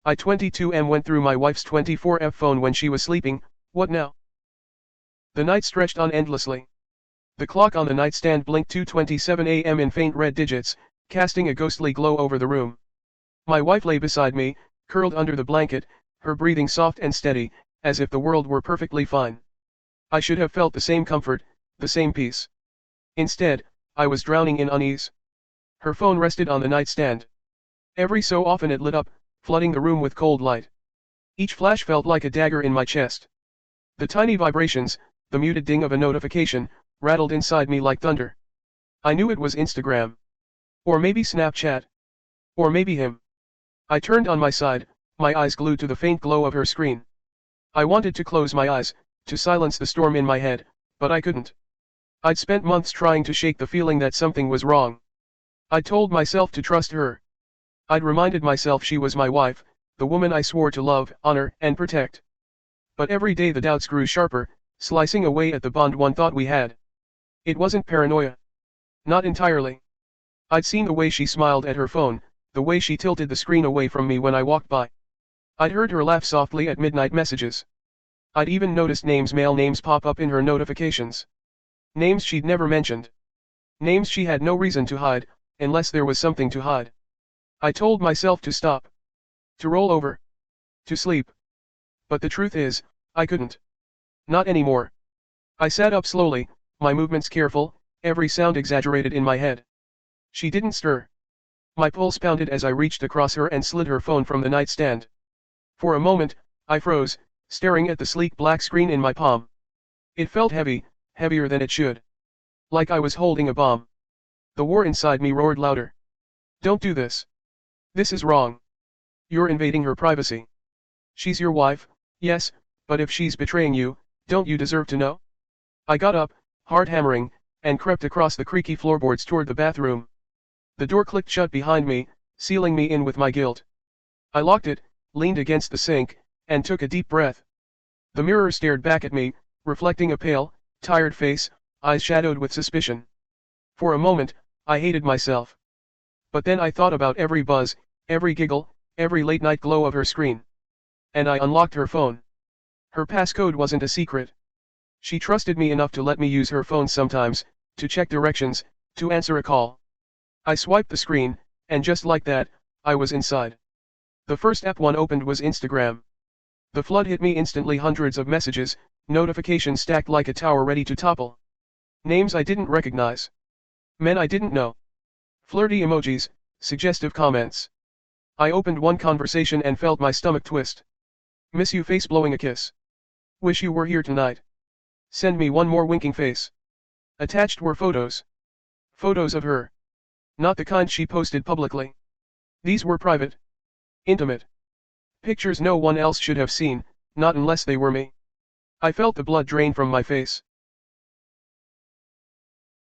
I-22M went through my wife's 24F phone when she was sleeping. What now? The night stretched on endlessly. The clock on the nightstand blinked 2:27 a.m. in faint red digits, casting a ghostly glow over the room. My wife lay beside me, curled under the blanket, her breathing soft and steady, as if the world were perfectly fine. I should have felt the same comfort, the same peace. Instead, I was drowning in unease. Her phone rested on the nightstand. Every so often it lit up, flooding the room with cold light. Each flash felt like a dagger in my chest. The tiny vibrations, the muted ding of a notification, rattled inside me like thunder. I knew it was Instagram. Or maybe Snapchat. Or maybe him. I turned on my side, my eyes glued to the faint glow of her screen. I wanted to close my eyes, to silence the storm in my head, but I couldn't. I'd spent months trying to shake the feeling that something was wrong. I'd told myself to trust her. I'd reminded myself she was my wife, the woman I swore to love, honor, and protect. But every day the doubts grew sharper, slicing away at the bond one thought we had. It wasn't paranoia. Not entirely. I'd seen the way she smiled at her phone, the way she tilted the screen away from me when I walked by. I'd heard her laugh softly at midnight messages. I'd even noticed male names pop up in her notifications. Names she'd never mentioned. Names she had no reason to hide, unless there was something to hide. I told myself to stop. To roll over. To sleep. But the truth is, I couldn't. Not anymore. I sat up slowly, my movements careful, every sound exaggerated in my head. She didn't stir. My pulse pounded as I reached across her and slid her phone from the nightstand. For a moment, I froze, staring at the sleek black screen in my palm. It felt heavy, heavier than it should. Like I was holding a bomb. The war inside me roared louder. Don't do this. This is wrong. You're invading her privacy. She's your wife, yes, but if she's betraying you, don't you deserve to know? I got up, heart hammering, and crept across the creaky floorboards toward the bathroom. The door clicked shut behind me, sealing me in with my guilt. I locked it, leaned against the sink, and took a deep breath. The mirror stared back at me, reflecting a pale, tired face, eyes shadowed with suspicion. For a moment, I hated myself. But then I thought about every buzz, every giggle, every late-night glow of her screen. And I unlocked her phone. Her passcode wasn't a secret. She trusted me enough to let me use her phone sometimes, to check directions, to answer a call. I swiped the screen, and just like that, I was inside. The first app one opened was Instagram. The flood hit me instantly, hundreds of messages, notifications stacked like a tower ready to topple. Names I didn't recognize. Men I didn't know. Flirty emojis, suggestive comments. I opened one conversation and felt my stomach twist. Miss you face blowing a kiss. Wish you were here tonight. Send me one more winking face. Attached were photos. Photos of her. Not the kind she posted publicly. These were private. Intimate. Pictures no one else should have seen, not unless they were me. I felt the blood drain from my face.